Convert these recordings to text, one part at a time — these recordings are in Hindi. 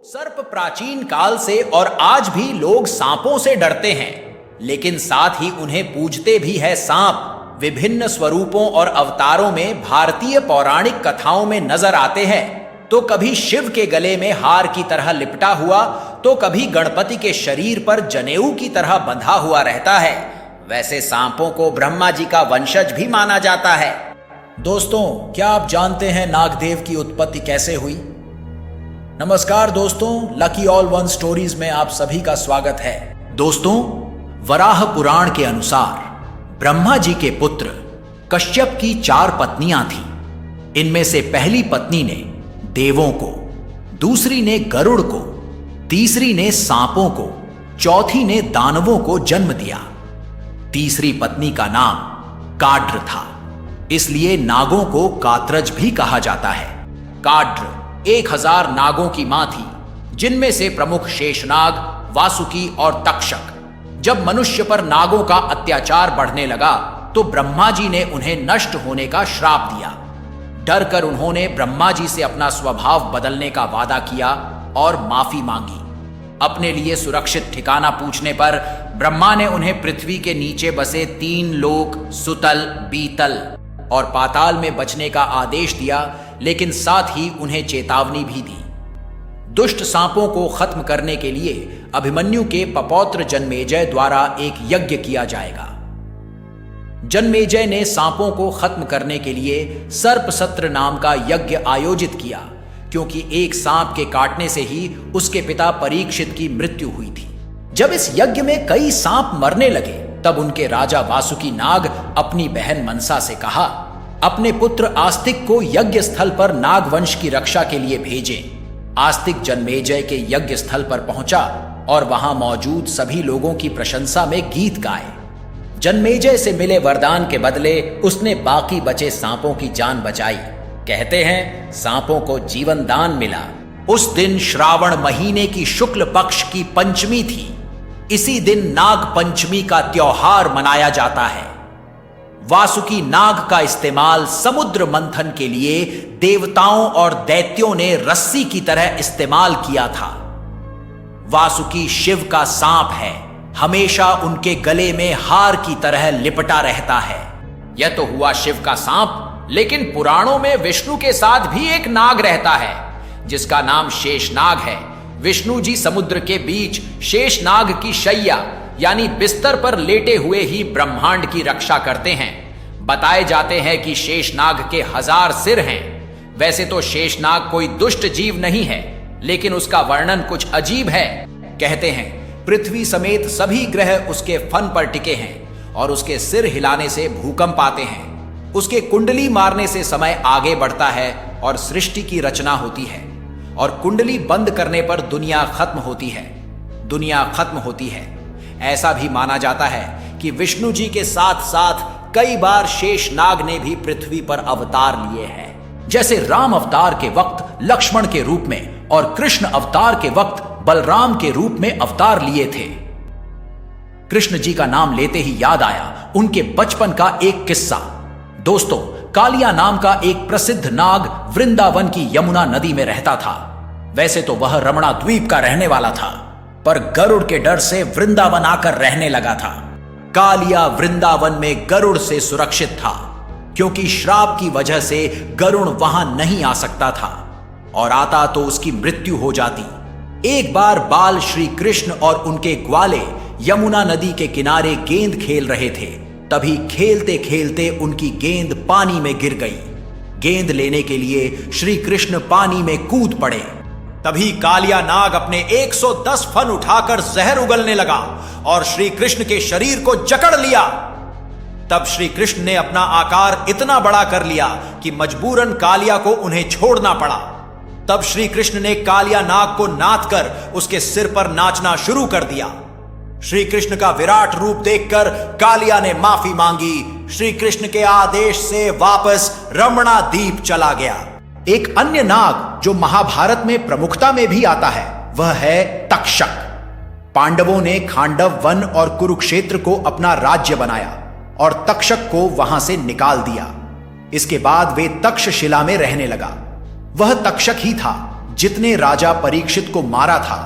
सर्प प्राचीन काल से और आज भी लोग सांपों से डरते हैं, लेकिन साथ ही उन्हें पूजते भी है। सांप विभिन्न स्वरूपों और अवतारों में भारतीय पौराणिक कथाओं में नजर आते हैं। तो कभी शिव के गले में हार की तरह लिपटा हुआ, तो कभी गणपति के शरीर पर जनेऊ की तरह बंधा हुआ रहता है। वैसे सांपों को ब्रह्मा जी का वंशज भी माना जाता है। दोस्तों, क्या आप जानते हैं नागदेव की उत्पत्ति कैसे हुई? नमस्कार दोस्तों, लकी ऑल वन स्टोरीज में आप सभी का स्वागत है। दोस्तों, वराह पुराण के अनुसार ब्रह्मा जी के पुत्र कश्यप की 4 पत्नियां थीं। इनमें से पहली पत्नी ने देवों को, दूसरी ने गरुड़ को, तीसरी ने सांपों को, चौथी ने दानवों को जन्म दिया। तीसरी पत्नी का नाम काड्र था, इसलिए नागों को कात्रज भी कहा जाता है। काड्र 1000 नागों की मां थी, जिनमें से प्रमुख शेषनाग, वासुकी और तक्षक। जब मनुष्य पर नागों का अत्याचार बढ़ने लगा तो ब्रह्मा जी ने उन्हें नष्ट होने का श्राप दिया। डर कर उन्होंने ब्रह्मा जी से अपना स्वभाव बदलने का वादा किया और माफी मांगी। अपने लिए सुरक्षित ठिकाना पूछने पर ब्रह्मा ने उन्हें पृथ्वी के नीचे बसे 3 लोक सुतल, बीतल और पाताल में बचने का आदेश दिया, लेकिन साथ ही उन्हें चेतावनी भी दी। दुष्ट सांपों को खत्म करने के लिए अभिमन्यु के पपौत्र जन्मेजय द्वारा एक यज्ञ किया जाएगा। जन्मेजय ने सांपों को खत्म करने के लिए सर्प सत्र नाम का यज्ञ आयोजित किया, क्योंकि एक सांप के काटने से ही उसके पिता परीक्षित की मृत्यु हुई थी। जब इस यज्ञ में कई सांप मरने लगे, तब उनके राजा वासुकी नाग अपनी बहन मनसा से कहा, अपने पुत्र आस्तिक को यज्ञ स्थल पर नागवंश की रक्षा के लिए भेजें। आस्तिक जन्मेजय के यज्ञ स्थल पर पहुंचा और वहां मौजूद सभी लोगों की प्रशंसा में गीत गाए। जन्मेजय से मिले वरदान के बदले उसने बाकी बचे सांपों की जान बचाई। कहते हैं, सांपों को जीवन दान मिला। उस दिन श्रावण महीने की शुक्ल पक्ष की पंचमी थी। इसी दिन नाग पंचमी का त्योहार मनाया जाता है। वासुकी नाग का इस्तेमाल समुद्र मंथन के लिए देवताओं और दैत्यों ने रस्सी की तरह इस्तेमाल किया था। वासुकी शिव का सांप है, हमेशा उनके गले में हार की तरह लिपटा रहता है। यह तो हुआ शिव का सांप, लेकिन पुराणों में विष्णु के साथ भी एक नाग रहता है, जिसका नाम शेषनाग है। विष्णु जी समुद्र के बीच शेषनाग की शैया यानी बिस्तर पर लेटे हुए ही ब्रह्मांड की रक्षा करते हैं। बताए जाते हैं कि शेषनाग के 1000 सिर हैं। वैसे तो शेषनाग कोई दुष्ट जीव नहीं है, लेकिन उसका वर्णन कुछ अजीब है। कहते हैं, पृथ्वी समेत सभी ग्रह उसके फन पर टिके हैं और उसके सिर हिलाने से भूकंप आते हैं। उसके कुंडली मारने से समय आगे बढ़ता है और सृष्टि की रचना होती है, और कुंडली बंद करने पर दुनिया खत्म होती है। दुनिया खत्म होती है। ऐसा भी माना जाता है कि विष्णु जी के साथ साथ कई बार शेषनाग ने भी पृथ्वी पर अवतार लिए हैं। जैसे राम अवतार के वक्त लक्ष्मण के रूप में और कृष्ण अवतार के वक्त बलराम के रूप में अवतार लिए थे। कृष्ण जी का नाम लेते ही याद आया उनके बचपन का एक किस्सा। दोस्तों, कालिया नाम का एक प्रसिद्ध नाग वृंदावन की यमुना नदी में रहता था। वैसे तो वह रमणा द्वीप का रहने वाला था, पर गरुड़ के डर से वृंदावन आकर रहने लगा था। कालिया वृंदावन में गरुड़ से सुरक्षित था, क्योंकि श्राप की वजह से गरुड़ वहां नहीं आ सकता था, और आता तो उसकी मृत्यु हो जाती। एक बार बाल श्री कृष्ण और उनके ग्वाले यमुना नदी के किनारे गेंद खेल रहे थे। तभी खेलते खेलते उनकी गेंद पानी में गिर गई। गेंद लेने के लिए श्री कृष्ण पानी में कूद पड़े। तभी कालिया नाग अपने 110 फन उठाकर जहर उगलने लगा और श्री कृष्ण के शरीर को जकड़ लिया। तब श्री कृष्ण ने अपना आकार इतना बड़ा कर लिया कि मजबूरन कालिया को उन्हें छोड़ना पड़ा। तब श्री कृष्ण ने कालिया नाग को नाथ कर उसके सिर पर नाचना शुरू कर दिया। श्री कृष्ण का विराट रूप देखकर कालिया ने माफी मांगी। श्री कृष्ण के आदेश से वापस रमणा द्वीप चला गया। एक अन्य नाग जो महाभारत में प्रमुखता में भी आता है, वह है तक्षक। पांडवों ने खांडव वन और कुरुक्षेत्र को अपना राज्य बनाया और तक्षक को वहां से निकाल दिया। इसके बाद वे तक्षशिला में रहने लगा। वह तक्षक ही था जितने राजा परीक्षित को मारा था।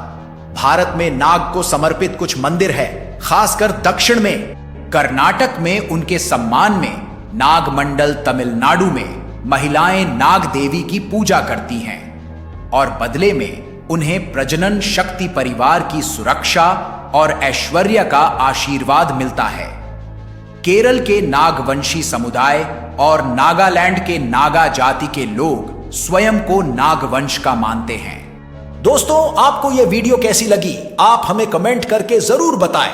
भारत में नाग को समर्पित कुछ मंदिर है, खासकर दक्षिण में। कर्नाटक में उनके सम्मान में नागमंडल, तमिलनाडु में महिलाएं नाग देवी की पूजा करती हैं और बदले में उन्हें प्रजनन शक्ति, परिवार की सुरक्षा और ऐश्वर्य का आशीर्वाद मिलता है। केरल के नागवंशी समुदाय और नागालैंड के नागा जाति के लोग स्वयं को नागवंश का मानते हैं। दोस्तों, आपको यह वीडियो कैसी लगी आप हमें कमेंट करके जरूर बताएं।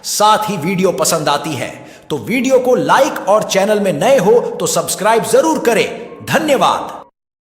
साथ ही वीडियो पसंद आती है तो वीडियो को लाइक और चैनल में नए हो तो सब्सक्राइब जरूर करें। धन्यवाद।